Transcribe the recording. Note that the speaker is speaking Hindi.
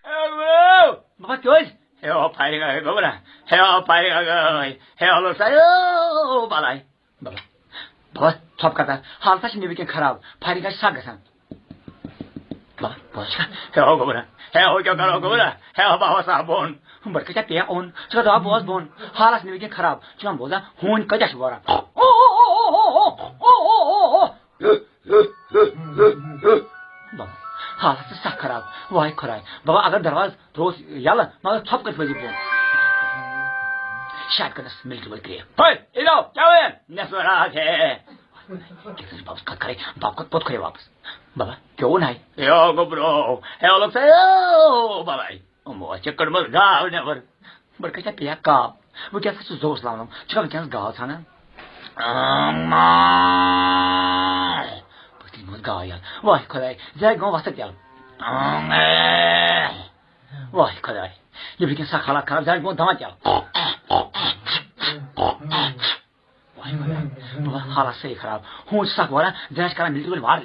Baba göz. Heo payga gobra. Heo payga. Heo lo sayo balay. Baba top kata. Halta şimdi bir खराब. Payga sagasan. Baba boşka. Heo gobra. Heo gobra gobra. Heo baba sabon. Berkaca tiya on. Çka da boz bon. Hala şimdi bir खराब. Çuan boza hun kajaş bora. Baba हालत सा खराब वाई खराय बाबा अगर दरवाज रोज याला मगर थप कर बजी बोल शायद कदस मिलके बोल के ओए इधर क्या हुआ नसरा है किसी बाप का करे बाप का पोत करे वापस बाबा क्यों नहीं यो गोब्रो हे लोग से यो बाबा ओ मो चक्कर मर गाव नेवर बरकचा पिया का वो क्या सच जोश लावम चका क्या गाव था ना गाया वाह खुदाई जय गांव वास्ते क्या वाह खुदाई ये भी कैसा खाला खराब जय गांव दांत क्या वाह खुदाई हालत से खराब हूं साक वाला जैस करा मिलती बोल मार